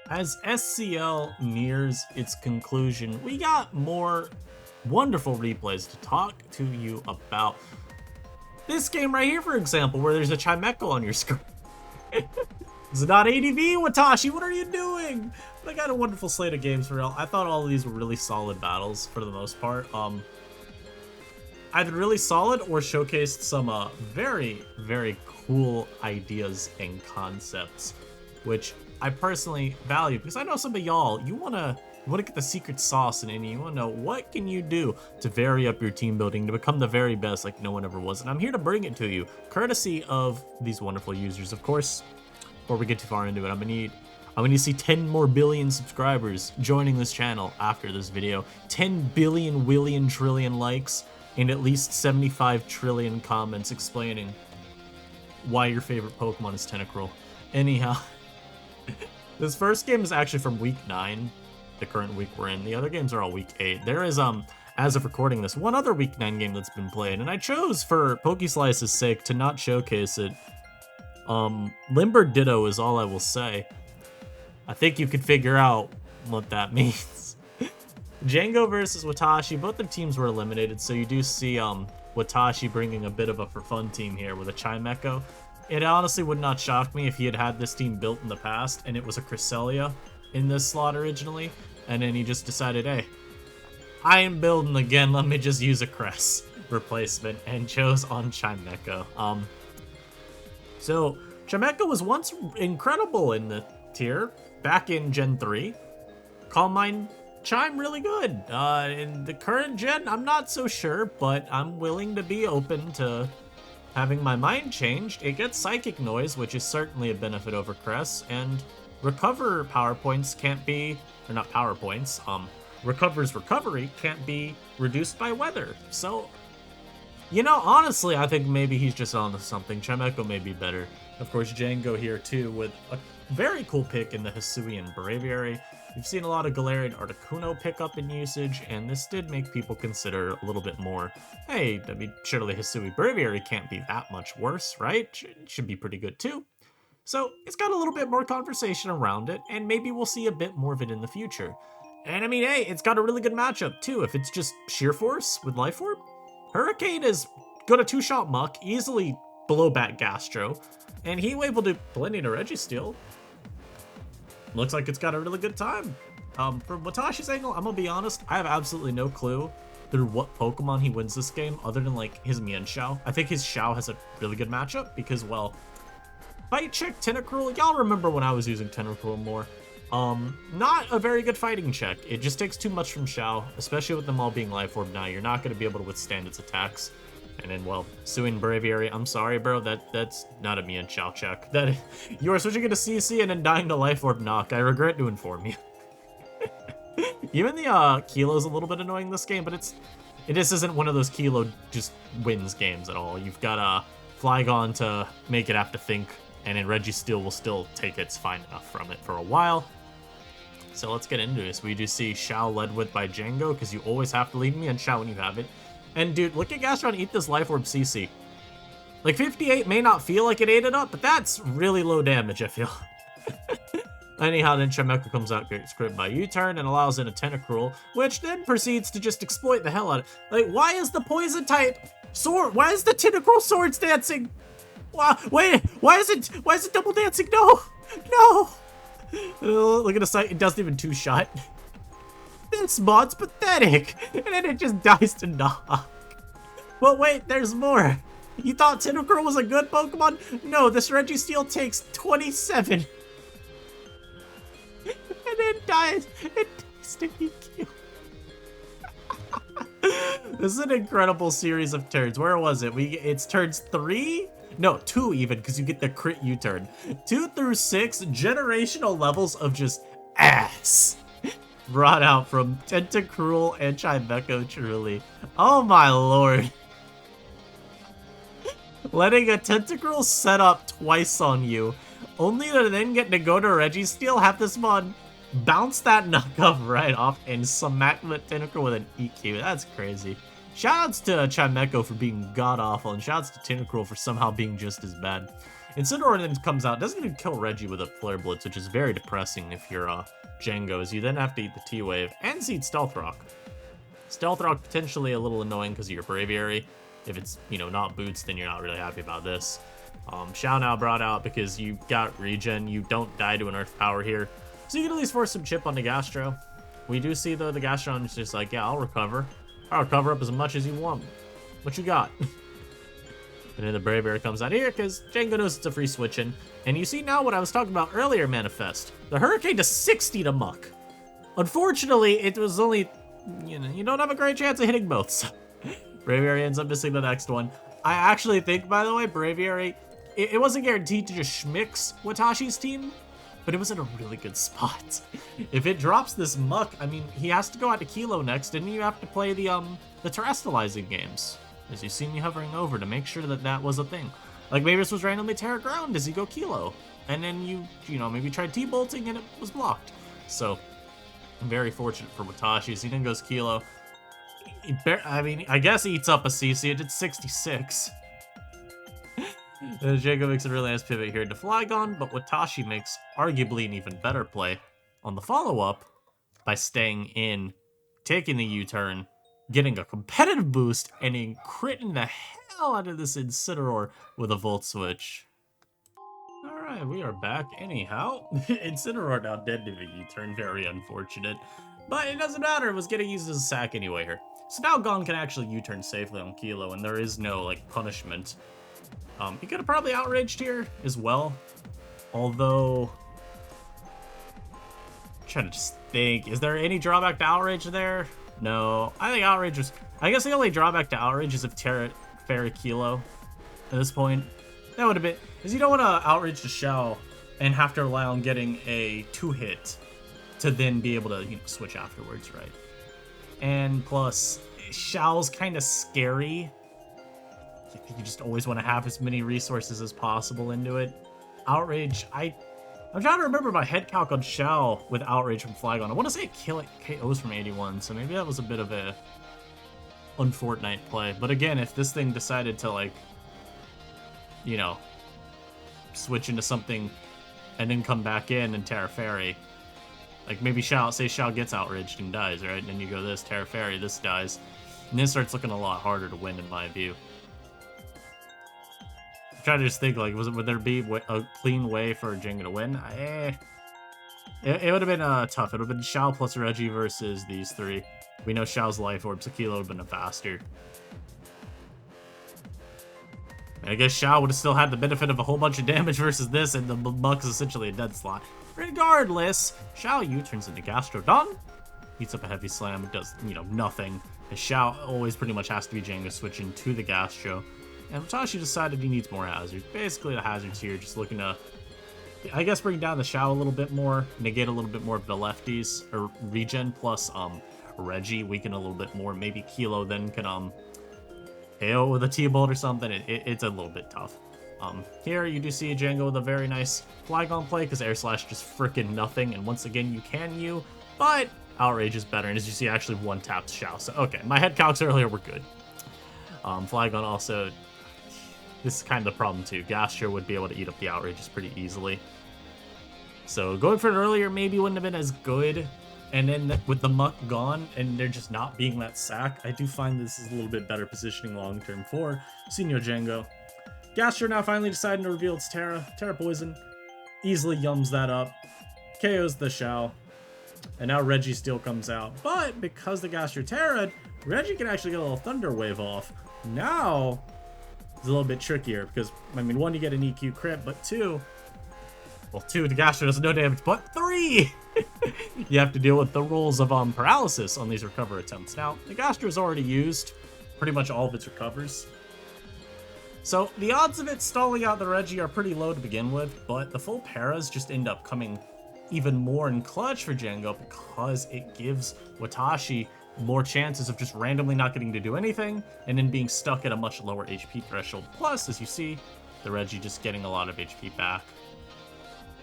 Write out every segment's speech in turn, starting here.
As SCL nears its conclusion, we got more wonderful replays to talk to you about. This game right here, for example, where there's a Chimecho on your screen. It's not ADV, Watashi, what are you doing? But I got a wonderful slate of games for real. I thought all of these were really solid battles for the most part. Either really solid or showcased some very, very cool ideas and concepts, which I personally value, because I know some of y'all, you wanna get the secret sauce in any, you wanna know what can you do to vary up your team building to become the very best like no one ever was, and I'm here to bring it to you, courtesy of these wonderful users. Of course, before we get too far into it, I'm gonna need to see 10 more billion subscribers joining this channel after this video, 10 billion willion trillion likes, and at least 75 trillion comments explaining why your favorite Pokemon is Tentacruel. Anyhow, this first game is actually from week 9, the current week we're in. The other games are all week 8. There is, as of recording this, one other week 9 game that's been played, and I chose, for Pokeslice's sake, to not showcase it. Limber Ditto is all I will say. I think you could figure out what that means. Django versus Watashi, both their teams were eliminated, so you do see Watashi bringing a bit of a for fun team here with a Chimecho. It honestly would not shock me if he had had this team built in the past and it was a Cresselia in this slot originally, and then he just decided, hey, I am building again, let me just use a Cress replacement, and chose on Chimecho. So Chimecho was once incredible in the tier back in Gen 3. Calm Mind Chime really good. In the current gen, I'm not so sure, but I'm willing to be open to having my mind changed. It gets Psychic Noise, which is certainly a benefit over Cress, and Recover power points can't be, or not power points, Recover's recovery can't be reduced by weather. So, you know, honestly, I think maybe he's just onto something. Chimecho may be better. Of course, Django here too, with a very cool pick in the Hisuian Braviary. We've seen a lot of Galarian Articuno pick up in usage, and this did make people consider a little bit more, hey, I mean, surely Hisui Braviary can't be that much worse, right? Should be pretty good too. So it's got a little bit more conversation around it, and maybe we'll see a bit more of it in the future. And I mean, hey, it's got a really good matchup too. If it's just Sheer Force with Life Orb, Hurricane is good at 2-shot Muck, easily below Bat Gastro, and Heat Wave will do plenty to Registeel. Looks like it's got a really good time. From Watashi's angle, I'm gonna be honest, I have absolutely no clue through what Pokemon he wins this game other than like his Mienshao. I think his Shao has a really good matchup because, well, Fight Check Tentacruel, y'all remember when I was using Tentacruel more. Not a very good fighting check. It just takes too much from Shao, especially with them all being Life Orb now. You're not going to be able to withstand its attacks. And then, well, Suin Braviary, I'm sorry, bro, that's not a Mienshao check. That you are switching into CC and then dying to Life Orb knock. I regret to inform you. Even the Kilo's a little bit annoying this game, but this isn't one of those Kilo just wins games at all. You've got Flygon to make it have to think, and then Registeel will still take its fine enough from it for a while. So let's get into this. We do see Shao led with by Django, because you always have to lead me on Shao when you have it. And dude, look at Gastron eat this Life Orb CC. Like 58 may not feel like it ate it up, but that's really low damage, I feel. Anyhow, then Chimecho comes out, gets crit by U-turn, and allows in a Tentacruel, which then proceeds to just exploit the hell out of it. Like, why is the poison type sword? Why is the Tentacruel swords dancing? Wait, why is it double dancing? No! Look at the sight, it doesn't even 2-shot. This mod's pathetic! And then it just dies to knock. But wait, there's more. You thought Tentacruel was a good Pokemon? No, this Registeel takes 27. And then dies. It dies to EQ. This is an incredible series of turns. Where was it? It's turns 3? No, 2 even, because you get the crit U-turn. 2 through 6, generational levels of just ass brought out from Tentacruel and Chimecho, truly. Oh my lord. Letting a Tentacruel set up twice on you, only to then get to go to Registeel, have this mod bounce that knockoff right off, and smack the Tentacruel with an EQ. That's crazy. Shoutouts to Chimecho for being god-awful, and shoutouts to Tentacruel for somehow being just as bad. Incineroar then comes out, doesn't even kill Reggie with a Flare Blitz, which is very depressing if you're Django's. You then have to eat the T-Wave and seed Stealth Rock. Stealth Rock potentially a little annoying because of your Braviary. If it's, you know, not boots, then you're not really happy about this. Xiao now brought out because you got regen. You don't die to an Earth Power here. So you can at least force some chip on the Gastro. We do see, though, the Gastron is just like, yeah, I'll recover. I'll recover up as much as you want. What you got? And then the Braviary comes out here because Django knows it's a free switch-in. And you see now what I was talking about earlier, Manifest. The Hurricane to 60 to Muck. Unfortunately, it was only, you know, you don't have a great chance of hitting both. So Braviary ends up missing the next one. I actually think, by the way, Braviary, it wasn't guaranteed to just schmix Watashi's team, but it was in a really good spot. If it drops this Muck, I mean, he has to go out to Kilo next, and you have to play the terrestrializing games. As you see me hovering over to make sure that that was a thing. Like maybe this was randomly Terra Ground as you go Kilo. And then you know, maybe tried T-bolting and it was blocked. So, very fortunate for Watashi. He then goes Kilo. I mean, I guess he eats up a CC. It did 66. Django makes a really nice pivot here to Flygon, but Watashi makes arguably an even better play on the follow-up by staying in, taking the U-turn, getting a competitive boost, and then critting the hell out of this Incineroar with a Volt Switch. Alright, we are back anyhow. Incineroar now dead to the U-turn, very unfortunate. But it doesn't matter, it was getting used as a sack anyway here. So now Gon can actually U-turn safely on Kilo, and there is no, like, punishment. He could have probably outraged here as well. Although, I'm trying to just think, is there any drawback to outrage there? No, I think outrage was, I guess the only drawback to outrage is if Terra Fairy Kilo at this point. That would have been, because you don't want to outrage the Xiao and have to rely on getting a 2-hit to then be able to, you know, switch afterwards, right? And plus, Xiao's kind of scary. I think you just always want to have as many resources as possible into it. Outrage, I'm trying to remember my head calc on Xiao with Outrage from Flygon. I want to say it KOs from 81, so maybe that was a bit of a un-Fortnite play. But again, if this thing decided to, like, you know, switch into something and then come back in and Terra Fairy, like maybe Xiao gets outraged and dies, right? And then you go this, Terra Fairy, this dies. And this starts looking a lot harder to win in my view. I'm trying to just think, like, would there be a clean way for Django to win? It would have been tough. It would have been Xiao plus Reggie versus these three. We know Xiao's Life Orb, so Kilo would have been a faster. And I guess Xiao would have still had the benefit of a whole bunch of damage versus this, and the Muck's essentially a dead slot. Regardless, Xiao U-turns into Gastrodon. Heats up a heavy slam. It does, you know, nothing. And Xiao always pretty much has to be Django switching to the Gastro. And Watashi decided he needs more hazards. Basically, the hazards here just looking to, I guess, bring down the Xiao a little bit more, negate a little bit more of the lefties, or regen, plus Reggie weaken a little bit more. Maybe Kilo then can AO with a T-Bolt or something. It's a little bit tough. Here you do see Django with a very nice Flygon play because Air Slash just freaking nothing. And once again, you can U, but Outrage is better. And as you see, actually one taps Xiao. So okay, my head calcs earlier were good. Flygon also, this is kind of the problem too. Gastro would be able to eat up the Outrages pretty easily. So going for it earlier maybe wouldn't have been as good. And then with the Muck gone and there just not being that sack, I do find this is a little bit better positioning long term for Senior Django. Gastro now finally deciding to reveal its Terra. Terra Poison easily yums that up. KOs the Xiao. And now Reggie still comes out. But because the Gastro Terra, Reggie can actually get a little Thunder Wave off. Now, it's a little bit trickier because, I mean, 1, you get an EQ crit, but 2, well, 2, the Gastro does no damage, but 3! You have to deal with the rules of paralysis on these recover attempts. Now, the Gastro's already used pretty much all of its recovers. So the odds of it stalling out the Reggie are pretty low to begin with, but the full paras just end up coming even more in clutch for Django because it gives Watashi more chances of just randomly not getting to do anything and then being stuck at a much lower HP threshold. Plus, as you see, the Reggie just getting a lot of HP back.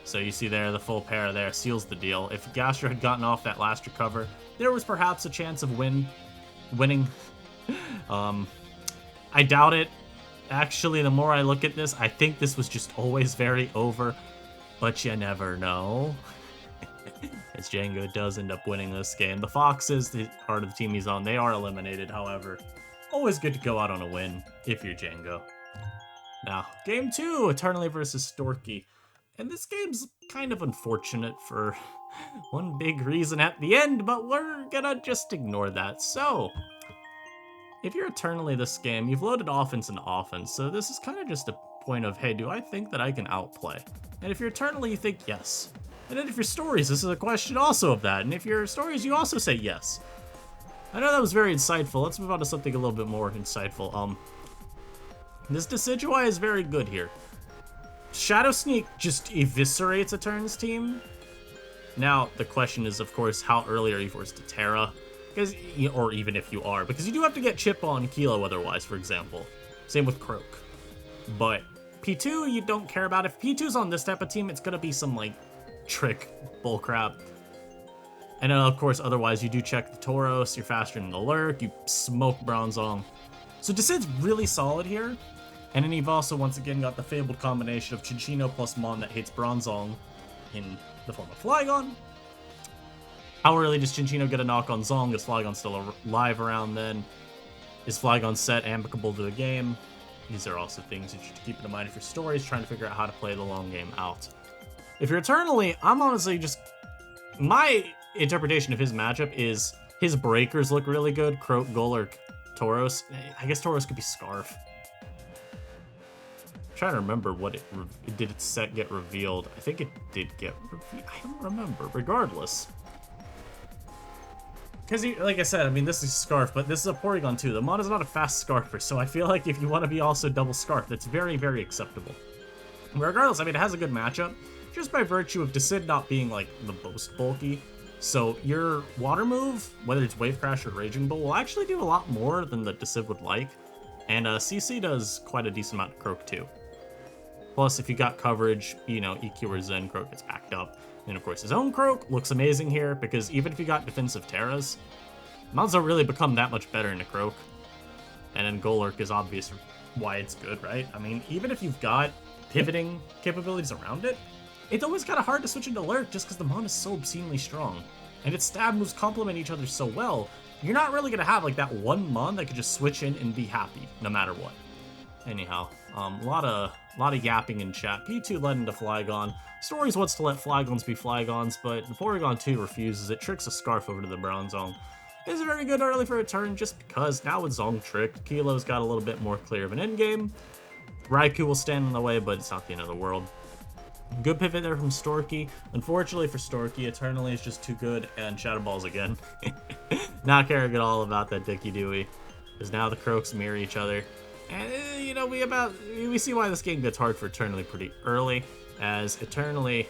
So you see there, the full para there seals the deal. If Gastro had gotten off that last recover, there was perhaps a chance of winning. I doubt it. Actually, the more I look at this, I think this was just always very over, but you never know. As Django does end up winning this game. The Foxes, the part of the team he's on, they are eliminated, however. Always good to go out on a win if you're Django. Now, game 2, Eternally versus Storky. And this game's kind of unfortunate for one big reason at the end, but we're gonna just ignore that. So, if you're Eternally this game, you've loaded offense and offense, so this is kind of just a point of, hey, do I think that I can outplay? And if you're Eternally, you think yes. And then if you're Stories, this is a question also of that. And if you're Stories, you also say yes. I know that was very insightful. Let's move on to something a little bit more insightful. This Decidueye is very good here. Shadow Sneak just eviscerates a Turn's team. Now, the question is, of course, how early are you forced to Terra? Because, or even if you are, because you do have to get Chip on Kilo otherwise, for example. Same with Croak. But P2, you don't care about. If P2's on this type of team, it's gonna be some, like, trick bullcrap. And then, of course, otherwise, you do check the Tauros, you're faster than the Lurk, you smoke Bronzong. So Decid's really solid here. And then you've also, once again, got the fabled combination of Cinccino plus Mon that hits Bronzong in the form of Flygon. How early does Cinccino get a knock on Zong? Is Flygon still alive around then? Is Flygon set amicable to the game? These are also things that you should keep in mind if your story is trying to figure out how to play the long game out. If you're Eternally, I'm honestly just... My interpretation of his matchup is his breakers look really good. Croak, Golurk, Tauros. I guess Tauros could be Scarf. I'm trying to remember what did its set get revealed. I think it did get revealed. I don't remember. Regardless. Because, like I said, I mean, this is Scarf, but this is a Porygon too. The mod is not a fast Scarfer, so I feel like if you want to be also double Scarf, that's very, very acceptable. Regardless, I mean, it has a good matchup, just by virtue of Decid not being, like, the most bulky. So your water move, whether it's Wave Crash or Raging Bull, will actually do a lot more than the Decid would like. And CC does quite a decent amount of Croak too. Plus, if you got coverage, you know, EQ or Zen, Croak gets backed up. And of course, his own Croak looks amazing here, because even if you got defensive Terras, mods don't really become that much better in a Croak. And then Golurk is obvious why it's good, right? I mean, even if you've got pivoting capabilities around it, it's always kind of hard to switch into Lurk just because the mon is so obscenely strong. And its stab moves complement each other so well, you're not really going to have like that one mon that could just switch in and be happy, no matter what. Anyhow, a lot of yapping in chat. P2 led into Flygon. Stories wants to let Flygons be Flygons, but the Porygon 2 refuses. It tricks a Scarf over to the Bronzong. It's very good early for a turn, just because now with Zong tricked, Kilo's got a little bit more clear of an endgame. Raikou will stand in the way, but it's not the end of the world. Good pivot there from Storky. Unfortunately for Storky, Eternally is just too good, and Shadow Balls again. Not caring at all about that Dicky Dewey, because now the Croaks mirror each other. And, you know, we see why this game gets hard for Eternally pretty early, as Eternally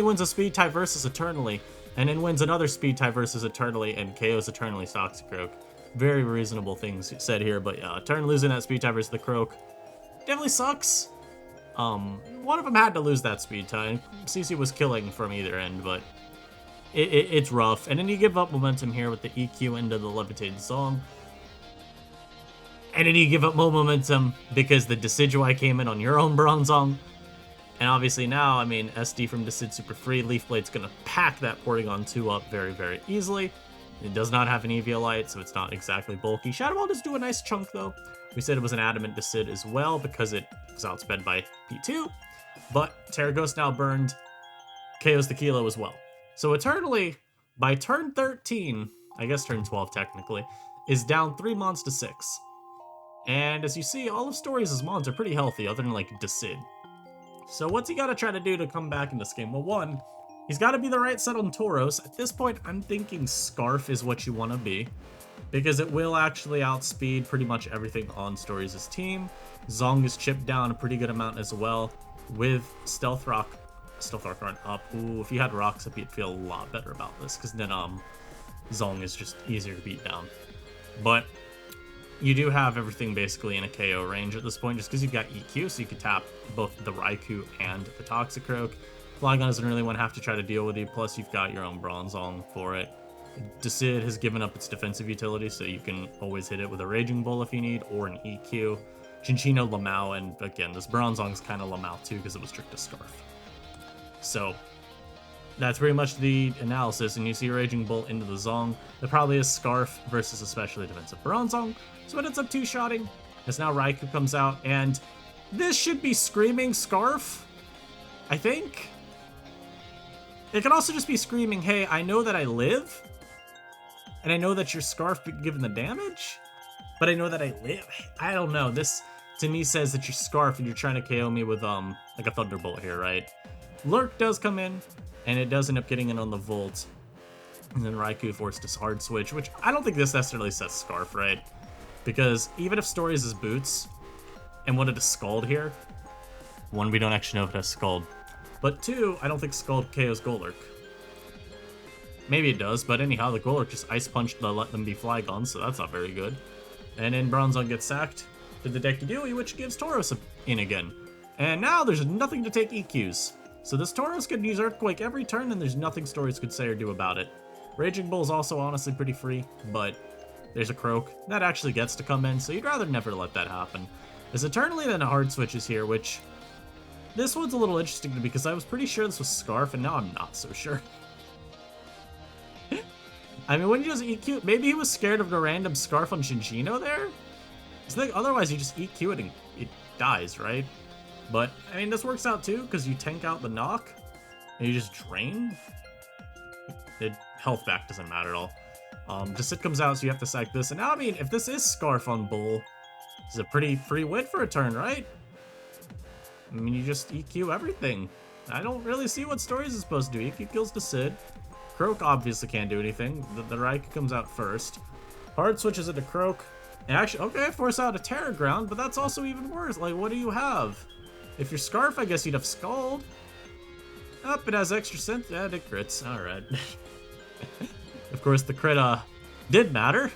wins a speed tie versus Eternally, and then wins another speed tie versus Eternally, and KOs Eternally Toxic Croak. Very reasonable things said here, but yeah, Eternally losing that speed tie versus the Croak definitely sucks. One of them had to lose that speed tie. CC was killing from either end, but it's rough. And then you give up momentum here with the EQ into the Levitated Zong. And then you give up more momentum because the Decidueye came in on your own Bronzong. And obviously now, I mean, SD from Decid super free. Leaf Blade's going to pack that Porygon 2 up very, very easily. It does not have an Eviolite, so it's not exactly bulky. Shadow Ball does do a nice chunk, though. We said it was an Adamant Decid as well because it was outsped by P2. But Terraghost now burned, KOs the Kilo as well. So Eternally, by turn 13, I guess turn 12 technically, is down 3 mons to 6. And as you see, all of Stories' mons are pretty healthy, other than like Decid. So what's he got to try to do to come back in this game? Well, one, he's got to be the right set on Tauros. At this point, I'm thinking Scarf is what you want to be, because it will actually outspeed pretty much everything on Stories' team. Zong is chipped down a pretty good amount as well, with Stealth Rock run up. Ooh, if you had Rocks up, you'd feel a lot better about this, because then Zong is just easier to beat down. But you do have everything basically in a KO range at this point, just because you've got EQ, so you can tap both the Raikou and the Toxicroak. Flygon doesn't really want to have to try to deal with you, plus you've got your own Bronzong for it. Decid has given up its defensive utility, so you can always hit it with a Raging Bull if you need, or an EQ. Chinchino, Lamau, and again, this Bronzong's kind of Lamau too because it was tricked to Scarf. So that's pretty much the analysis, and you see Raging Bull into the Zong. There probably is Scarf versus especially defensive Bronzong, so it ends up two-shotting as now Raikou comes out, and this should be screaming Scarf, I think. It could also just be screaming, hey, I know that I live, and I know that your Scarf given the damage, but I know that I live. I don't know. This, to me, says that you're Scarf and you're trying to KO me with, like a Thunderbolt here, right? Lurk does come in, and it does end up getting in on the Volt. And then Raikou forced his hard switch, which I don't think this necessarily sets Scarf, right? Because even if Stories is Boots and wanted to Scald here, one, we don't actually know if it has Scald. But two, I don't think Scald KOs Golurk. Maybe it does, but anyhow, the Golurk just Ice Punched to let them be Flygon, so that's not very good. And then Bronzong gets sacked to the Dekidui, which gives Tauros in again. And now there's nothing to take EQs. So this Tauros could use Earthquake every turn, and there's nothing Stories could say or do about it. Raging Bull's also honestly pretty free, but there's a Croak. That actually gets to come in, so you'd rather never let that happen. There's Eternally then a Hard Switch is here, which... This one's a little interesting to me, because I was pretty sure this was Scarf, and now I'm not so sure. I mean, wouldn't you just EQ... Maybe he was scared of the random Scarf on Shinjino there? Otherwise, you just EQ it and it dies, right? But, I mean, this works out too, because you tank out the knock, and you just drain. Health back doesn't matter at all. Decid comes out, so you have to sack this. And now, I mean, if this is Scarf on Bull, it's a pretty free win for a turn, right? I mean, you just EQ everything. I don't really see what Stories is supposed to do. EQ kills Decid. Croak obviously can't do anything. The Raikou comes out first. Hard switches into Croak. And actually, okay, force out a Terror Ground, but that's also even worse. Like, what do you have? If you're Scarf, I guess you'd have Scald. Up, it has extra synth. Yeah, it crits. Alright. Of course, the crit, did matter.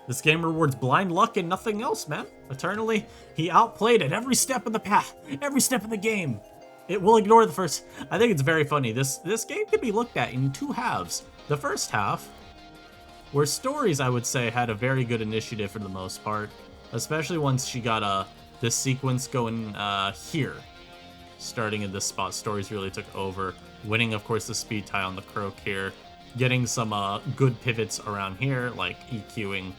This game rewards blind luck and nothing else, man. Eternally, he outplayed at every step of the path, every step of the game. It will ignore the first... I think it's very funny. This game can be looked at in two halves. The first half, where Stories, I would say, had a very good initiative for the most part. Especially once she got this sequence going here. Starting in this spot, Stories really took over. Winning, of course, the speed tie on the Croak here. Getting some good pivots around here, like EQing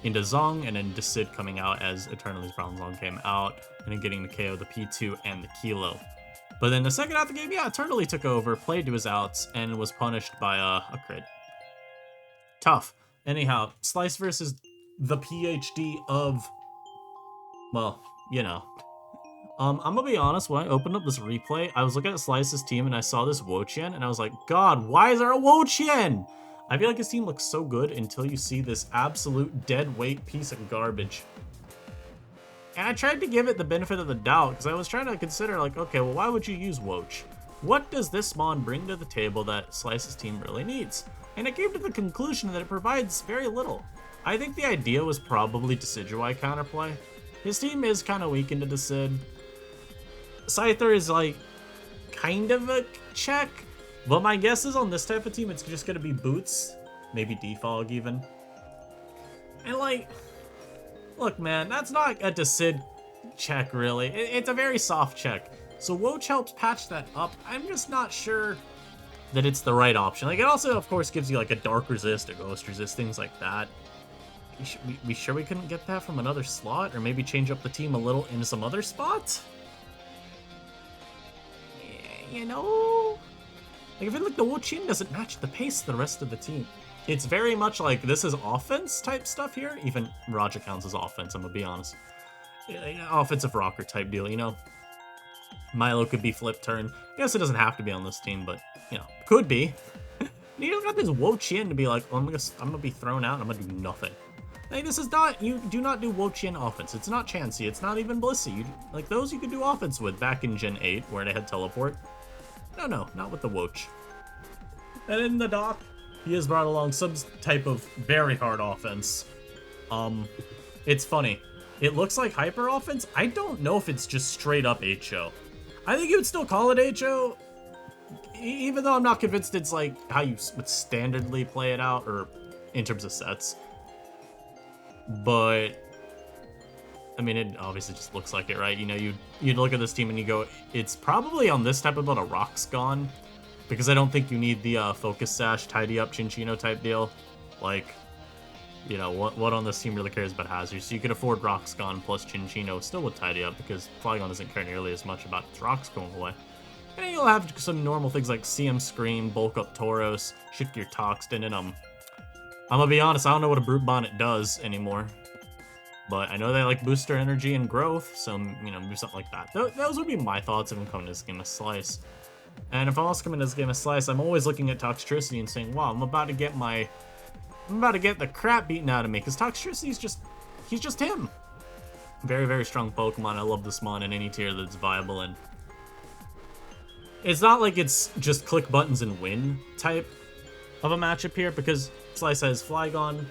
into Zong, and then Decid coming out as Eternaly's Bronzong came out, and then getting the KO, the P2, and the Kilo. But then the second half of the game, yeah, Eternally took over, played to his outs, and was punished by a crit. Tough. Anyhow, Slice versus the PhD of, well, you know. I'm gonna be honest, when I opened up this replay, I was looking at Slice's team and I saw this Wo-Chien, and I was like, God, why is there a Wo-Chien? I feel like his team looks so good until you see this absolute dead weight piece of garbage. And I tried to give it the benefit of the doubt, because I was trying to consider, like, okay, well, why would you use Woach? What does this Mon bring to the table that Slice's team really needs? And I came to the conclusion that it provides very little. I think the idea was probably Decidueye counterplay. His team is kind of weak into Decid. Scyther is, like, kind of a check, but my guess is on this type of team, it's just going to be Boots, maybe Defog even. And, like, look, man, that's not a Decid check, really. It's a very soft check. So Woach helps patch that up. I'm just not sure that it's the right option. Like, it also, of course, gives you, like, a Dark Resist, a Ghost Resist, things like that. We sure we couldn't get that from another slot? Or maybe change up the team a little in some other spots? You know? Like, I feel like the Wo-Chien doesn't match the pace of the rest of the team. It's very much like, this is offense type stuff here. Even Raja counts as offense, I'm gonna be honest. Offensive rocker type deal, you know? Milo could be flip turn. I guess it doesn't have to be on this team, but, you know, could be. You don't got this Wo-Chien to be like, oh, I'm gonna be thrown out and I'm gonna do nothing. Like, this is not, you do not do Wo-Chien offense. It's not Chansey, it's not even Blissey. Like, those you could do offense with back in Gen 8, where they had teleport. No, not with the Woach. And in the dock, he has brought along some type of very hard offense. It's funny. It looks like hyper offense. I don't know if it's just straight up HO. I think you would still call it HO, even though I'm not convinced it's like how you would standardly play it out, or in terms of sets. But I mean, it obviously just looks like it, right? You know, you'd look at this team and you go, it's probably on this type of build a Rock's gone, because I don't think you need the Focus Sash, Tidy Up, Chinchino type deal. Like, you know, what on this team really cares about Hazard? So you could afford Rock's gone plus Chinchino still with Tidy Up, because Flygon doesn't care nearly as much about its Rocks going away. And you'll have some normal things like CM Scream, Bulk Up Tauros, Shift Gear Toxton, and I'm gonna be honest, I don't know what a Brute Bonnet does anymore. But I know they like booster energy and growth, so, you know, do something like that. Those would be my thoughts if I'm coming to this game of Slice. And if I'm also coming to this game of Slice, I'm always looking at Toxtricity and saying, wow, I'm about to get the crap beaten out of me, because Toxtricity's he's just him. Very, very strong Pokemon. I love this mon in any tier that's viable, and it's not like it's just click buttons and win type of a matchup here, because Slice has Flygon,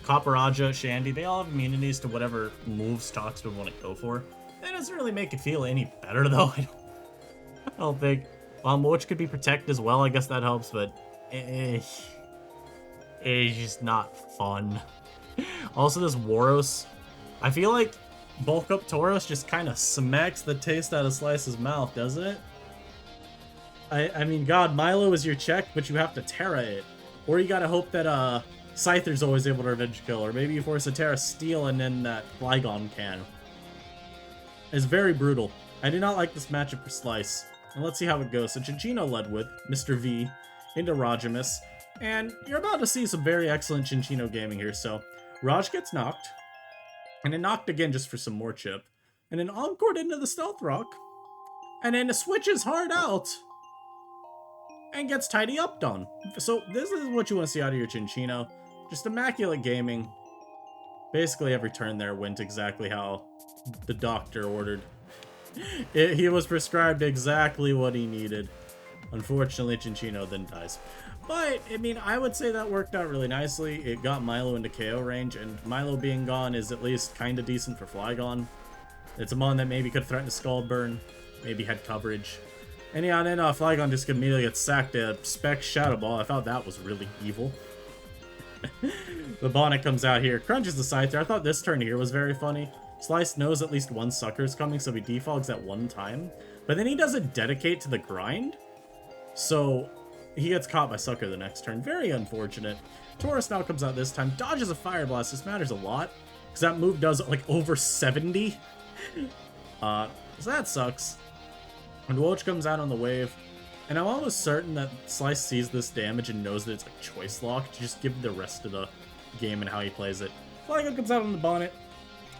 Copperaja, Shandy, they all have immunities to whatever moves Tox would want to go for. That doesn't really make it feel any better, though. I don't think. Which could be Protect as well, I guess that helps, but it's just not fun. Also, this Waros, I feel like Bulk Up Tauros just kind of smacks the taste out of Slice's mouth, doesn't it? I mean, God, Milo is your check, but you have to Terra it. Or you gotta hope that, Scyther's always able to revenge kill, or maybe you force a Terra Steel and then that Flygon can. It's very brutal. I do not like this matchup for Slice. And let's see how it goes. So Chinchino led with Mr. V into Rajamus, and you're about to see some very excellent Chinchino gaming here. So Raj gets knocked, and then knocked again just for some more chip, and then encored into the Stealth Rock, and then switches hard out, and gets Tidy Up done. So this is what you want to see out of your Chinchino. Just immaculate gaming. Basically every turn there went exactly how the doctor ordered. He was prescribed exactly what he needed. Unfortunately, Chinchino then dies. But, I mean, I would say that worked out really nicely. It got Milo into KO range, and Milo being gone is at least kind of decent for Flygon. It's a mon that maybe could threaten a Scald Burn, maybe had coverage. And yeah, and then Flygon just immediately gets sacked a Spec Shadow Ball. I thought that was really evil. The Bonnet comes out here, crunches the Scyther. I thought this turn here was very funny. Slice knows at least one Sucker is coming, so he defogs at one time. But then he doesn't dedicate to the grind, so he gets caught by Sucker the next turn. Very unfortunate. Tauros now comes out this time, dodges a Fire Blast. This matters a lot, because that move does like over 70. So that sucks. And Woj comes out on the wave, and I'm almost certain that Slice sees this damage and knows that it's like choice lock to just give the rest of the game and how he plays it. Flygon comes out on the Bonnet.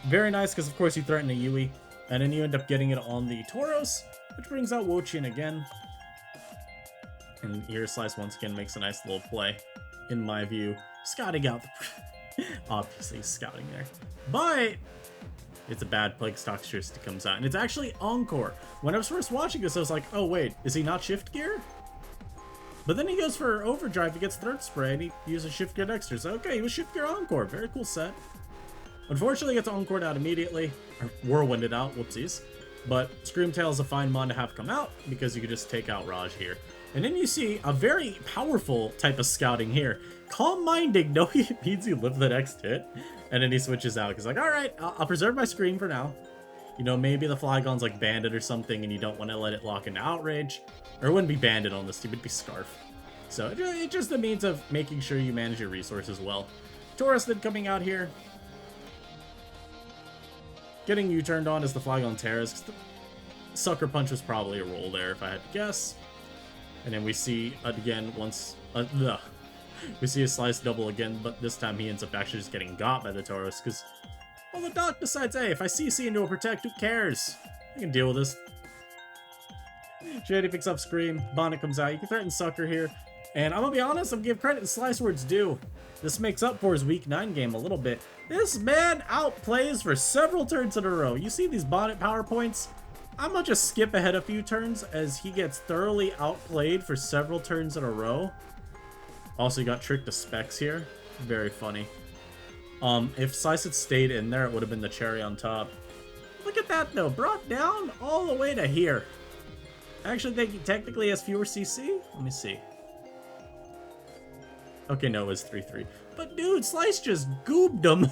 Very nice, because of course you threaten a Yui, and then you end up getting it on the Tauros, which brings out Wochin again. And here Slice once again makes a nice little play, in my view. Scouting out the... Obviously scouting there. But it's a bad play because Toxtricity comes out, and it's actually Encore. When I was first watching this, I was like, oh wait, is he not Shift Gear? But then he goes for Overdrive, he gets Third Spray, and he uses Shift Gear Dexter. So okay, he was Shift Gear Encore. Very cool set. Unfortunately, he gets Encored out immediately, or Whirlwinded out, whoopsies. But Screamtail is a fine mon to have come out, because you could just take out Raj here. And then you see a very powerful type of scouting here. Calm Minding, no, he means you live the next hit. And then he switches out, he's like, alright, I'll preserve my Scream for now. You know, maybe the Flygon's like Bandit or something, and you don't want to let it lock into Outrage. Or it wouldn't be Bandit on this team, it'd be Scarf. So it's just a means of making sure you manage your resources well. Tauros then coming out here. Getting you turned on as the Flygon Terras, because the Sucker Punch was probably a roll there if I had to guess. And then we see again once we see a Slice double again, but this time he ends up actually just getting got by the Tauros, because well, the Doc decides, hey, if I CC into a Protect, who cares? I can deal with this. Shady picks up Scream, Bonnet comes out, you can threaten Sucker here, and I'm gonna be honest, I'm gonna give credit to Slice where it's due. This makes up for his week 9 game a little bit. This man outplays for several turns in a row. You see these Bonnet power points? I'm gonna just skip ahead a few turns as he gets thoroughly outplayed for several turns in a row. Also, you got tricked to Specs here. Very funny. If Slice had stayed in there, it would have been the cherry on top. Look at that, though. Brought down all the way to here. I actually think he technically has fewer CC. Let me see. Okay, no, it was 3-3. But dude, Slice just goobed him.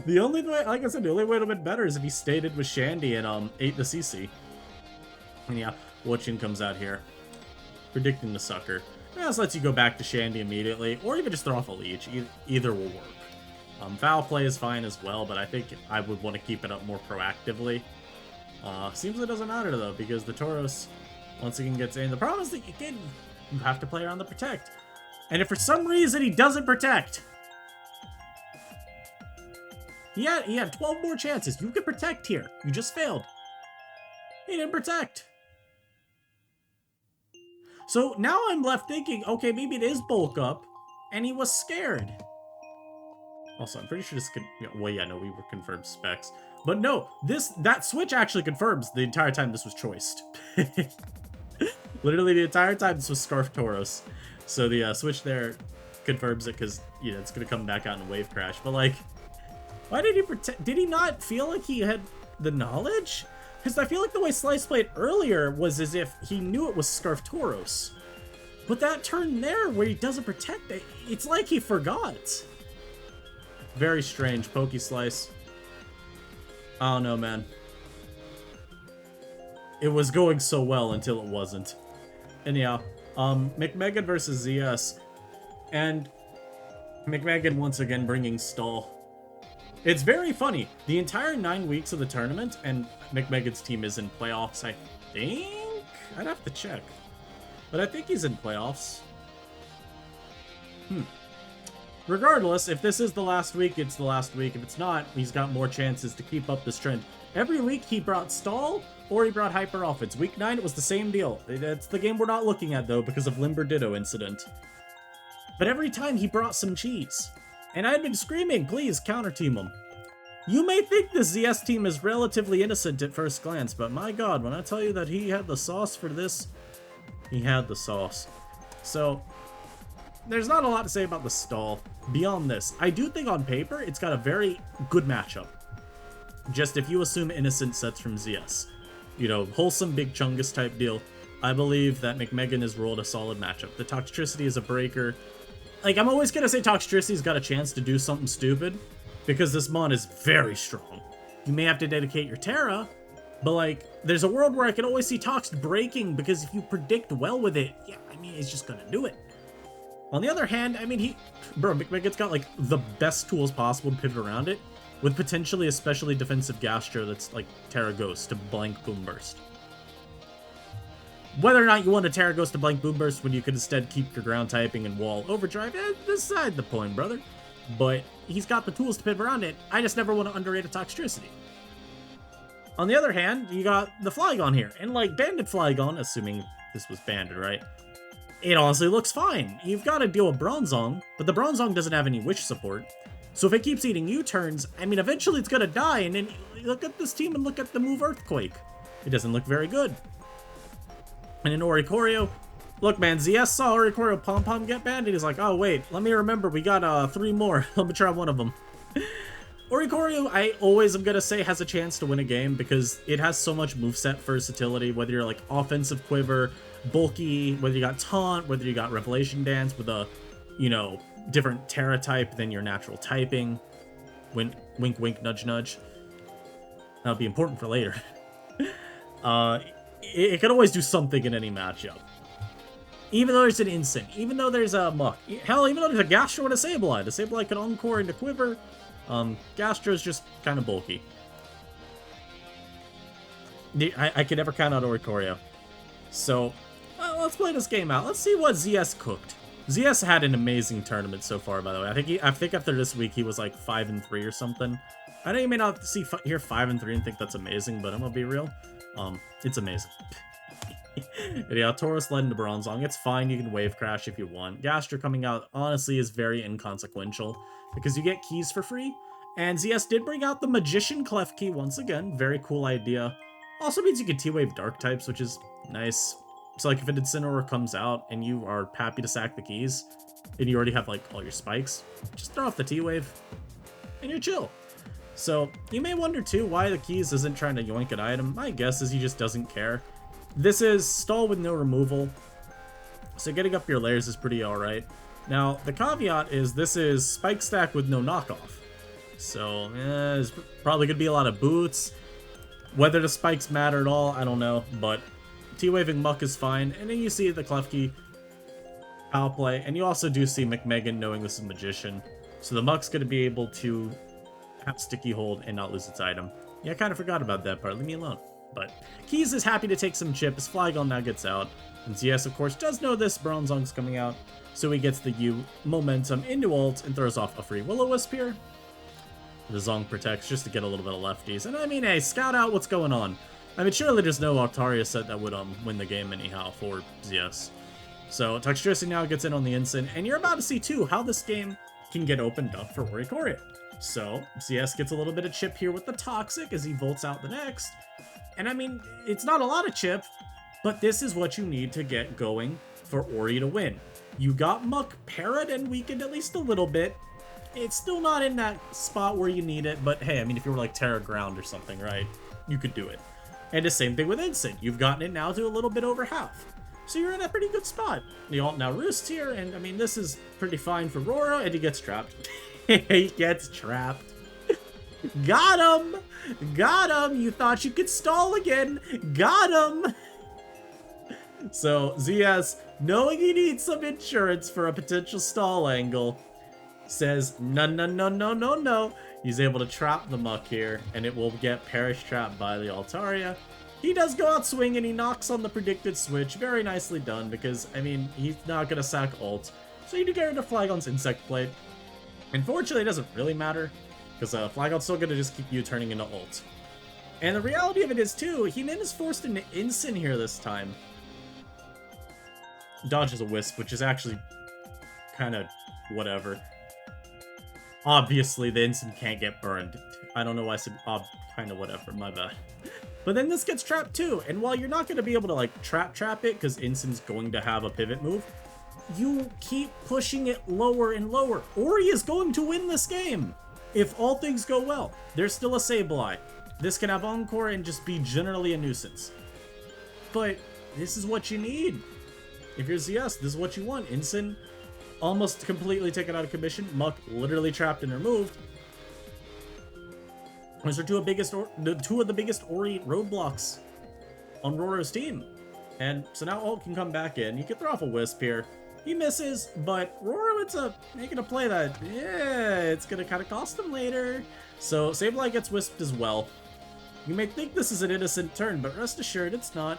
The only way, like I said, the only way it would have been better is if he stayed in with Shandy and ate the CC. And yeah, Wochin comes out here, predicting the sucker. This lets you go back to Shandy immediately, or even just throw off a leech. Either will work. Foul play is fine as well, but I think I would want to keep it up more proactively. Seems it doesn't matter though, because the Tauros once again gets in. The problem is that you have to play around the protect. And if for some reason he doesn't protect, he had 12 more chances. You could protect here. You just failed. He didn't protect. So now I'm left thinking, okay, maybe it is bulk up, and he was scared. Also, I'm pretty sure this could, well, yeah, no, we were confirmed specs. But no, that switch actually confirms the entire time this was choiced. Literally the entire time this was Scarf Tauros. So the switch there confirms it because, you know, it's going to come back out in a wave crash. But like, why did he protect? Did he not feel like he had the knowledge? Because I feel like the way Slice played earlier was as if he knew it was Scarf Tauros. But that turn there where he doesn't protect it, it's like he forgot. Very strange. Pokey Slice. I don't know, man. It was going so well until it wasn't. Anyhow, McMegan versus ZS. And McMegan once again bringing stall. It's very funny. The entire 9 weeks of the tournament, and McMegan's team is in playoffs, I think? I'd have to check. But I think he's in playoffs. Regardless, if this is the last week, it's the last week. If it's not, he's got more chances to keep up this trend. Every week he brought stall, or he brought hyper offense. Week 9, it was the same deal. That's the game we're not looking at, though, because of Limber Ditto incident. But every time he brought some cheese. And I had been screaming, please, counter-team him. You may think the ZS team is relatively innocent at first glance, but my god, when I tell you that he had the sauce for this, he had the sauce. So, there's not a lot to say about the stall. Beyond this, I do think on paper, it's got a very good matchup. Just if you assume innocent sets from ZS. You know, wholesome Big Chungus type deal. I believe that McMegan has rolled a solid matchup. The Toxtricity is a breaker. Like, I'm always gonna say Toxtricity's got a chance to do something stupid, because this mon is very strong. You may have to dedicate your Terra, but like, there's a world where I can always see Tox breaking, because if you predict well with it, yeah, I mean, he's just gonna do it. On the other hand, I mean, McMegan's got like the best tools possible to pivot around it, with potentially a specially defensive Gastro that's like Terra Ghost to blank Boom Burst. Whether or not you want to Terra Ghost to blank Boom Burst when you could instead keep your ground typing and wall overdrive, beside the point, brother. But he's got the tools to pivot around it. I just never want to underrate a Toxtricity. On the other hand, you got the Flygon here. And like Banded Flygon, assuming this was banded, right? It honestly looks fine. You've got to deal with Bronzong, but the Bronzong doesn't have any wish support. So if it keeps eating U-turns, I mean, eventually it's going to die. And then look at this team and look at the move Earthquake. It doesn't look very good. And in Oricorio, look, man, ZS saw Oricorio Pom-Pom get banned, and he's like, oh, wait, let me remember, we got 3 more. Let me try one of them. Oricorio, I always am going to say, has a chance to win a game, because it has so much moveset versatility, whether you're, like, offensive quiver, bulky, whether you got taunt, whether you got Revelation Dance with a, you know, different Terra type than your natural typing. Wink, wink, nudge, nudge. That'll be important for later. It can always do something in any matchup. Even though there's an Instant, even though there's a Muck, hell, even though there's a Gastro and a Sableye. The Sableye can Encore into Quiver. Gastro's just kind of bulky. I can never count out Oricorio. So, let's play this game out. Let's see what ZS cooked. ZS had an amazing tournament so far, by the way. I think after this week he was like 5-3 or something. I know you may not hear 5-3 and think that's amazing, but I'm gonna be real. It's amazing. Yeah, Tauros led into Bronzong. It's fine, you can wave crash if you want. Gastro coming out, honestly, is very inconsequential, because you get keys for free. And ZS did bring out the Magician Clef key once again. Very cool idea. Also means you can T-Wave Dark types, which is nice. So like if an Incineroar comes out and you are happy to sack the keys, and you already have like all your spikes, just throw off the T-Wave, and you're chill. So, you may wonder too why the keys isn't trying to yoink an item. My guess is he just doesn't care. This is stall with no removal, so getting up your layers is pretty alright. Now, the caveat is this is spike stack with no knockoff. So, there's probably going to be a lot of boots. Whether the spikes matter at all, I don't know. But T-Waving Muck is fine. And then you see the Klefki power play. And you also do see McMegan knowing this is Magician. So the Muck's going to be able to have Sticky Hold and not lose its item. Yeah, I kind of forgot about that part. Leave me alone. But Keys is happy to take some chip as Flygon now gets out. And ZS, of course, does know this Bronzong's coming out. So he gets the U momentum into ult and throws off a free Will-O-Wisp here. The Zong protects just to get a little bit of lefties. And I mean, hey, scout out what's going on. I mean, surely there's no Octaria set that would win the game anyhow for ZS. So Toxtricity now gets in on the Instant. And you're about to see, too, how this game can get opened up for Oricorio. So ZS gets a little bit of chip here with the Toxic as he volts out the next. And I mean, it's not a lot of chip, but this is what you need to get going for Ori to win. You got Muck parried and weakened at least a little bit. It's still not in that spot where you need it, but hey, I mean, if you were like Terra Ground or something, right, you could do it. And the same thing with Instant. You've gotten it now to a little bit over half. So you're in a pretty good spot. The ult now roosts here, and I mean, this is pretty fine for Roro, and he gets trapped. He gets trapped. Got him! Got him! You thought you could stall again. Got him! So ZS, knowing he needs some insurance for a potential stall angle, says no, no, no, no, no, no. He's able to trap the Muck here, and it will get Perish trapped by the Altaria. He does go out swinging, he knocks on the predicted switch. Very nicely done, because, I mean, he's not going to sack ult. So you do get rid of Flygon's Insect Plate. Unfortunately, it doesn't really matter, because Flygon's still going to just keep you turning into ult. And the reality of it is, too, he then is forced into Instant here this time. Dodges a Wisp, which is actually kind of whatever. Obviously, the Instant can't get burned. I don't know why I said kind of whatever, my bad. But then this gets trapped too, and while you're not going to be able to like trap it, because Instant's going to have a pivot move, you keep pushing it lower and lower. Ori is going to win this game, if all things go well. There's still a Sableye. This can have Encore and just be generally a nuisance. But this is what you need. If you're ZS, this is what you want. Instant almost completely taken out of commission. Muck literally trapped and removed. Those are two of the biggest Ori roadblocks on Roro's team. And so now ult can come back in. You can throw off a Wisp here. He misses, but Roro making a play that, yeah, it's going to kind of cost him later. So Sableye gets Wisped as well. You may think this is an innocent turn, but rest assured, it's not.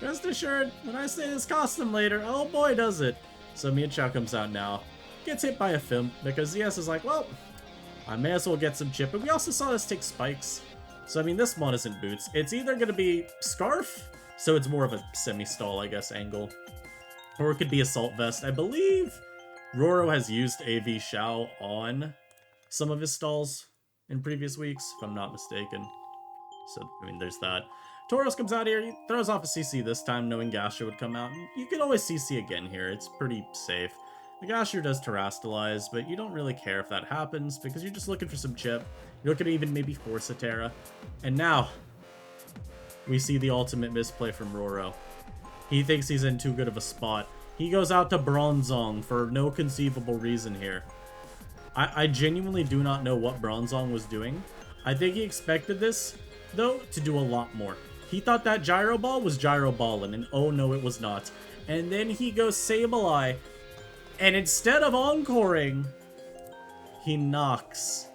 Rest assured, when I say this costs him later, oh boy does it. So Mienshao comes out now. Gets hit by a Fimp, because ZS is like, well, I may as well get some chip. And we also saw this take spikes. So, I mean, this one isn't boots. It's either going to be Scarf, so it's more of a semi-stall, I guess, angle. Or it could be Assault Vest. I believe Roro has used AV Shao on some of his stalls in previous weeks, if I'm not mistaken. So, I mean, there's that. Tauros comes out here, he throws off a CC this time, knowing Gastro would come out. You can always CC again here, it's pretty safe. The Gastro does Terrastalize, but you don't really care if that happens, because you're just looking for some chip. You're looking to even maybe force a Terra. And now, we see the ultimate misplay from Roro. He thinks he's in too good of a spot. He goes out to Bronzong for no conceivable reason here. I genuinely do not know what Bronzong was doing. I think he expected this, though, to do a lot more. He thought that Gyro Ball was Gyro Ballin', and oh no, it was not. And then he goes Sableye, and instead of encoring, he knocks.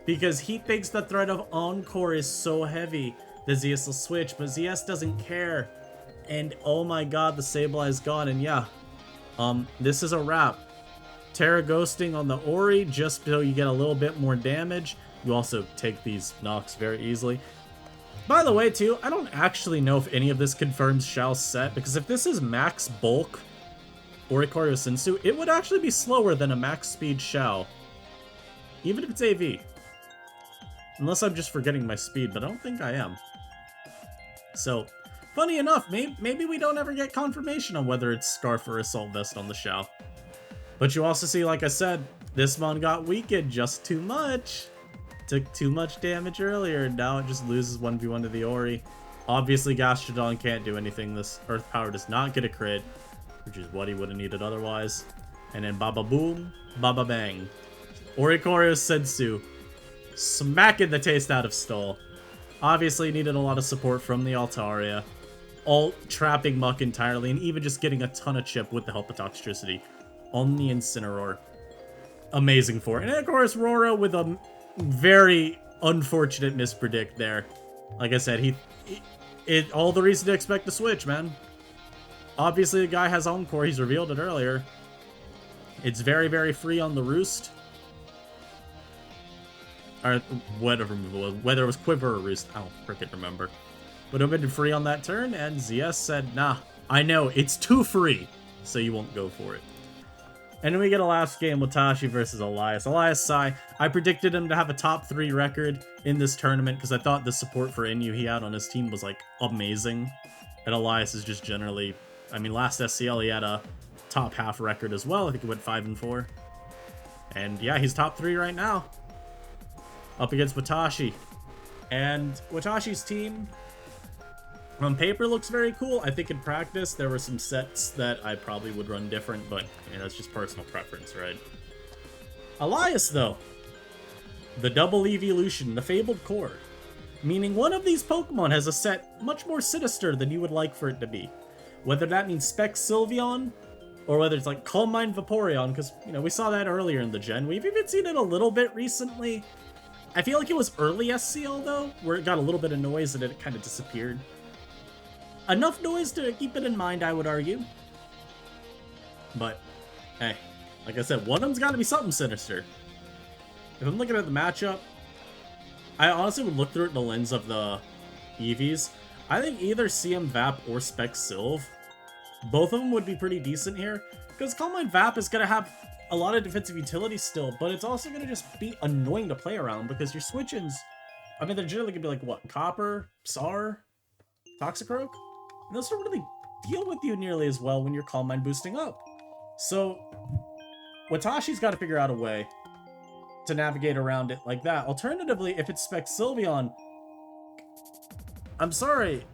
Because he thinks the threat of encore is so heavy that ZS will switch, but ZS doesn't care. And oh my god, the Sableye is gone, and yeah, this is a wrap. Terra ghosting on the Ori just so you get a little bit more damage. You also take these knocks very easily. By the way, too, I don't actually know if any of this confirms Xiao's set, because if this is max bulk Oricorio Sensu, it would actually be slower than a max speed Xiao. Even if it's AV. Unless I'm just forgetting my speed, but I don't think I am. So, funny enough, maybe we don't ever get confirmation on whether it's Scarf or Assault Vest on the Xiao. But you also see, like I said, this mon got weakened just too much. Took too much damage earlier, and now it just loses 1v1 to the Ori. Obviously, Gastrodon can't do anything. This Earth Power does not get a crit, which is what he would have needed otherwise. And then Baba Boom, Baba Bang. Oricorio Sensu. Smacking the taste out of Stall. Obviously needed a lot of support from the Altaria. Alt trapping Muck entirely, and even just getting a ton of chip with the help of Toxtricity on the Incineroar. Amazing for it. And of course, Rora with a very unfortunate mispredict there. Like I said, all the reason to expect to switch, man. Obviously, the guy has Encore. He's revealed it earlier. It's very, very free on the Roost. Or whatever move it was. Whether it was Quiver or Roost, I don't frickin' remember. But it been free on that turn, and ZS said, nah, I know, it's too free, so you won't go for it. And then we get a last game, Watashi versus Elias. Elias Sai, I predicted him to have a top 3 record in this tournament because I thought the support for Inu he had on his team was, like, amazing. And Elias is just generally... I mean, last SCL he had a top half record as well. I think he went 5-4. And yeah, he's top 3 right now. Up against Watashi. And Watashi's team, on paper, looks very cool. I think in practice, there were some sets that I probably would run different, but yeah, that's just personal preference, right? Elias, though. The double evolution, the Fabled Core. Meaning one of these Pokemon has a set much more sinister than you would like for it to be. Whether that means Spec Sylveon, or whether it's like Calm Mind Vaporeon, because, you know, we saw that earlier in the gen. We've even seen it a little bit recently. I feel like it was early SCL, though, where it got a little bit of noise and then it kind of disappeared. Enough noise to keep it in mind, I would argue. But, hey, like I said, one of them's got to be something sinister. If I'm looking at the matchup, I honestly would look through it in the lens of the EVs. I think either CM Vap or Spec Sylve, both of them would be pretty decent here. Because Calm Mind Vap is going to have a lot of defensive utility still, but it's also going to just be annoying to play around because your switch-ins, I mean, they're generally going to be like, what, Copper, Sar, Toxicroak? And those don't really deal with you nearly as well when you're Calm Mind boosting up. So, Watashi's got to figure out a way to navigate around it like that. Alternatively, if it's Spec Sylveon, I'm sorry,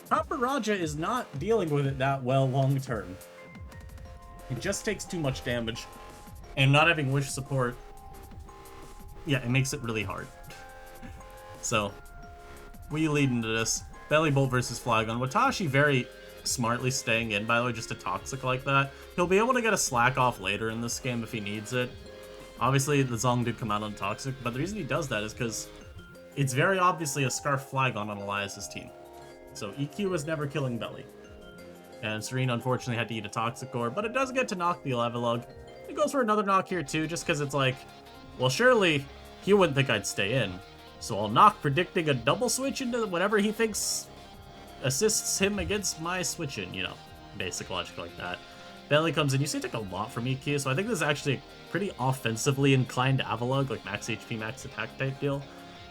Copper Raja is not dealing with it that well long-term. It just takes too much damage. And not having Wish support, yeah, it makes it really hard. So, we lead into this. Belly Bolt versus Flygon. Watashi very smartly staying in, by the way, just a Toxic like that. He'll be able to get a Slack off later in this game if he needs it. Obviously, the Zong did come out on Toxic, but the reason he does that is because it's very obviously a Scarf Flygon on Elias's team. So EQ was never killing Belly. And Serene unfortunately had to eat a Toxic Core, but it does get to knock the Levelug. It goes for another knock here too, just because it's like, well, surely he wouldn't think I'd stay in. So I'll knock, predicting a double switch into whatever he thinks assists him against my switch in, you know, basic logic like that. Belly comes in. You see it take a lot from EQ, so I think this is actually a pretty offensively inclined Avalug, like max HP, max attack type deal.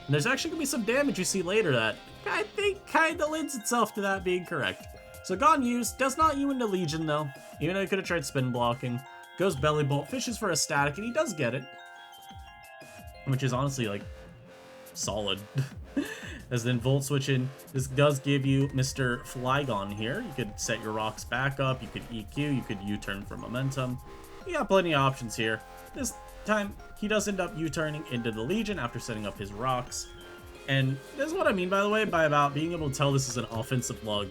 And there's actually going to be some damage you see later that I think kind of lends itself to that being correct. So Gon used, does not U into Legion though, even though he could have tried spin blocking. Goes Belly Bolt, fishes for a static, and he does get it. Which is honestly, like, solid. As then Volt Switch in, this does give you Mr. Flygon here. You could set your rocks back up, you could EQ, you could U-turn for momentum. You got plenty of options here. This time, he does end up U-turning into the Legion after setting up his rocks. And this is what I mean, by the way, by about being able to tell this is an offensive lug.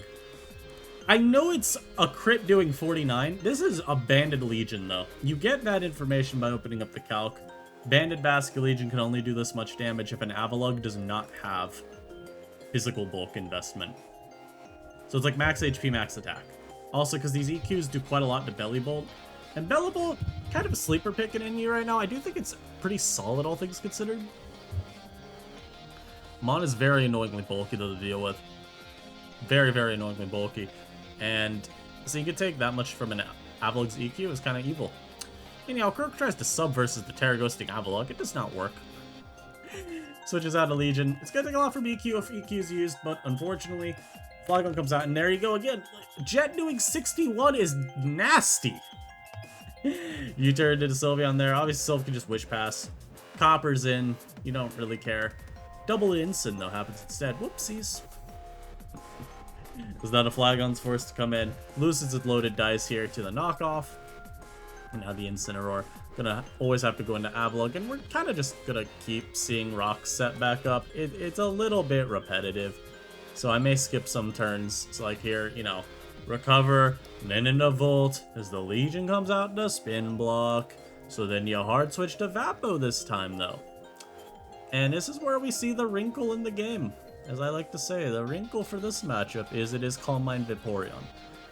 I know it's a crit doing 49. This is a Banded Legion, though. You get that information by opening up the calc. Banded Basket Legion can only do this much damage if an Avalug does not have physical bulk investment. So it's like max HP, max attack. Also, because these EQs do quite a lot to Belly Bolt. And Belly Bolt, kind of a sleeper pick in you right now. I do think it's pretty solid, all things considered. Mon is very annoyingly bulky, though, to deal with. Very, very annoyingly bulky. And so you could take that much from an Avalug's EQ is kind of evil. Anyhow, Croak tries to sub versus the Terra Ghosting Avalug. It does not work. Switches out of Legion. It's going to take a lot from EQ if EQ is used, but unfortunately, Flygon comes out, and there you go again. Jet doing 61 is nasty. You turned into Sylveon there. Obviously, Sylve can just Wish Pass. Copper's in. You don't really care. Double Incin, though, happens instead. Whoopsies. Because now the Flygon's forced to come in. Loses with loaded dice here to the knockoff. And now the Incineroar gonna always have to go into Avalugg, and we're kind of just gonna keep seeing rocks set back up. It's a little bit repetitive, so I may skip some turns. So like here, you know, recover, then into Volt, as the Legion comes out to spin block. So then you hard switch to Vapo this time though. And this is where we see the wrinkle in the game. As I like to say, the wrinkle for this matchup is it is Calm Mind Vaporeon.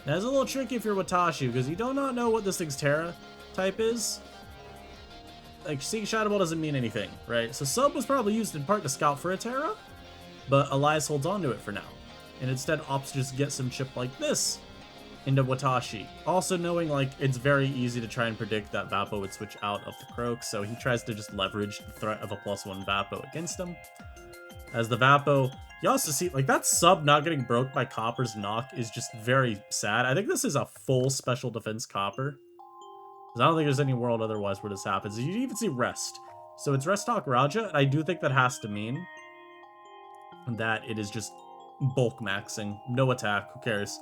Now, it's a little tricky if you're Watashi, because you do not know what this thing's Terra type is. Like, seeing Shadow Ball doesn't mean anything, right? So Sub was probably used in part to scout for a Terra, but Elias holds on to it for now. And instead opts to just get some chip like this into Watashi. Also knowing, like, it's very easy to try and predict that Vapo would switch out of the Croak, so he tries to just leverage the threat of a +1 Vapo against him. As the Vapo, you also see, like, that Sub not getting broke by Copper's knock is just very sad. I think this is a full special defense Copper. Because I don't think there's any world otherwise where this happens. You even see Rest. So it's Rest Talk Raja, and I do think that has to mean that it is just bulk maxing. No attack, who cares?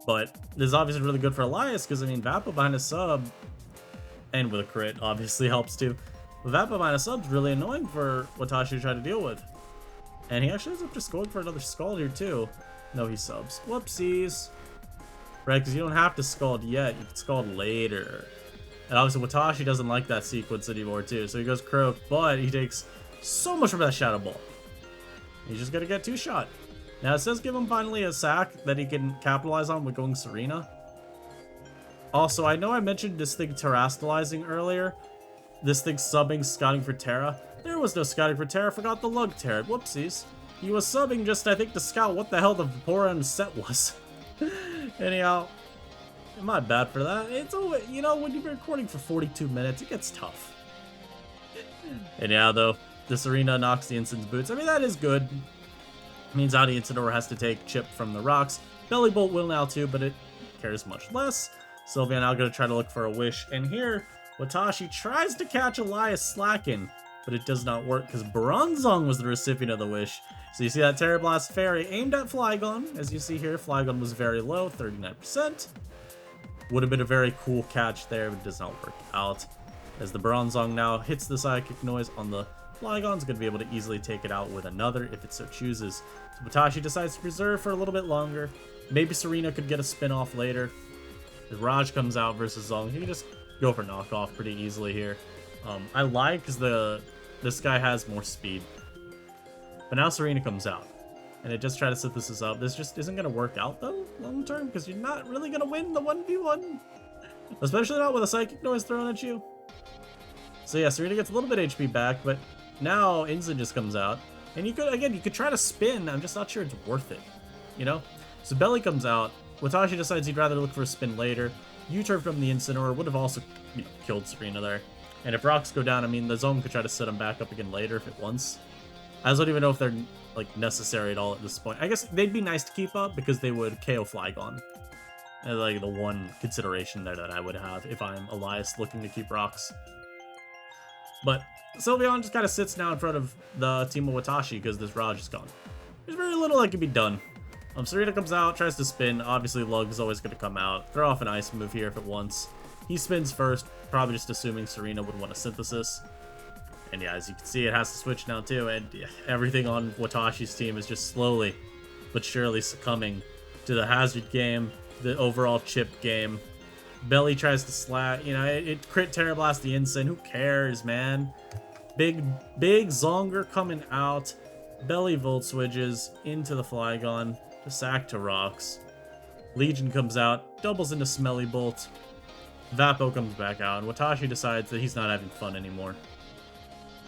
But this is obviously really good for Elias, because, I mean, Vapo behind a Sub, and with a crit, obviously helps too. But Vapo behind a Sub's really annoying for Watashi to try to deal with. And he actually ends up just going for another Scald here too. No, he subs. Whoopsies. Right, because you don't have to Scald yet, you can Scald later. And obviously Watashi doesn't like that sequence anymore too, so he goes Croak, but he takes so much from that Shadow Ball. He's just gonna get 2-shot. Now it says give him finally a sack that he can capitalize on with going Serena. Also, I know I mentioned this thing terastallizing earlier. This thing subbing, scouting for Terra. There was no scouting for Terra, forgot the lug Terra. Whoopsies. He was subbing just, I think, to scout what the hell the Vaporeon set was. Anyhow, my bad for that. It's always, you know, when you've been recording for 42 minutes, it gets tough. Anyhow, though, this arena knocks the Ensign's boots. I mean, that is good. It means Audi Incineroar has to take chip from the rocks. Belly Bolt will now too, but it cares much less. Sylvia now going to try to look for a wish. And here, Watashi tries to catch Elias slacking, but it does not work because Bronzong was the recipient of the wish. So you see that Terra Blast Fairy aimed at Flygon. As you see here, Flygon was very low, 39%. Would have been a very cool catch there, but it does not work out. As the Bronzong now hits the Psychic Noise on the Flygon, is going to be able to easily take it out with another if it so chooses. So Watashi decides to preserve for a little bit longer. Maybe Serena could get a spin-off later. If Raj comes out versus Zong, he can just go for knockoff pretty easily here. I lied because this guy has more speed. But now Serena comes out. And it just try to set this up. This just isn't going to work out, though, long term, because you're not really going to win the 1v1. Especially not with a Psychic Noise thrown at you. So yeah, Serena gets a little bit HP back, but now Inzin just comes out. And you could try to spin. I'm just not sure it's worth it, you know? So Belly comes out. Watashi decides he'd rather look for a spin later. U-turn from the Incineroar would have also killed Serena there. And if rocks go down, I mean, the Zone could try to set him back up again later if it wants. I just don't even know if they're, like, necessary at all at this point. I guess they'd be nice to keep up because they would KO Flygon. And, like, the one consideration there that I would have if I'm Elias looking to keep rocks. But Sylveon just kind of sits now in front of the team of Watashi because this Raj is gone. There's very little that can be done. Serena comes out, tries to spin. Obviously, Lug is always going to come out. Throw off an ice move here if it wants. He spins first, probably just assuming Serena would want a Synthesis. And yeah, as you can see, it has to switch now too. And yeah, everything on Watashi's team is just slowly but surely succumbing to the Hazard game, the overall chip game. Belly tries to slat, you know, it crit Terra Blast the Ensign. Who cares, man? Big Zonger coming out. Belly Volt switches into the Flygon. The sack to rocks. Legion comes out, doubles into Smelly Bolt. Vapo comes back out, and Watashi decides that he's not having fun anymore.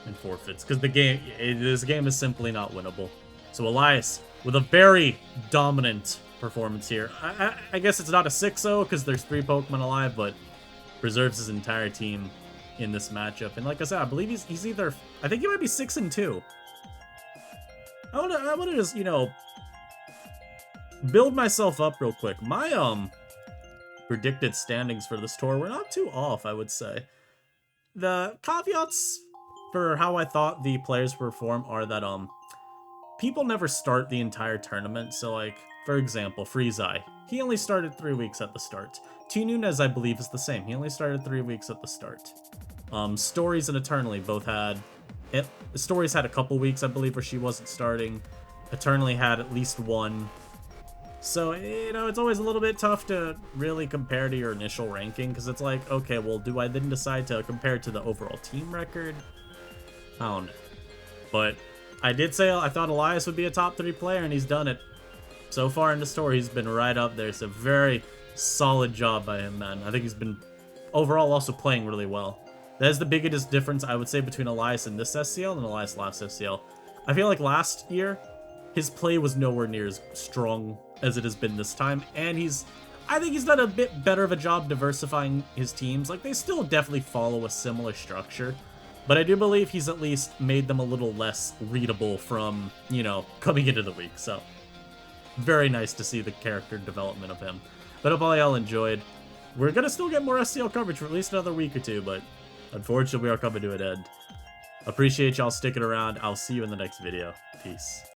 And forfeits, because this game is simply not winnable. So Elias, with a very dominant performance here. I guess it's not a 6-0, because there's 3 Pokemon alive, but preserves his entire team in this matchup. And like I said, I believe he's either, I think he might be 6-2. I wanna just, you know, build myself up real quick. My predicted standings for this tour were not too off, I would say. The caveats for how I thought the players perform are that people never start the entire tournament. So like, for example, Freezeye. he only started 3 weeks at the start. T. Nunez, I believe, is the same. He only started 3 weeks at the start. Stories and Eternally both had... Stories had a couple weeks, I believe, where she wasn't starting. Eternally had at least one. So, you know, it's always a little bit tough to really compare to your initial ranking, because it's like, okay, well, do I then decide to compare it to the overall team record? I don't know. But I did say I thought Elias would be a top 3 player, and he's done it. So far in the story, he's been right up there. It's a very solid job by him, man. I think he's been overall also playing really well. That is the biggest difference, I would say, between Elias in this SCL and Elias last SCL. I feel like last year, his play was nowhere near as strong as it has been this time, and I think he's done a bit better of a job diversifying his teams. Like, they still definitely follow a similar structure, but I do believe he's at least made them a little less readable from, you know, coming into the week. So, very nice to see the character development of him. But I hope y'all enjoyed. We're gonna still get more SCL coverage for at least another week or two, but unfortunately we are coming to an end. Appreciate y'all sticking around. I'll see you in the next video. Peace.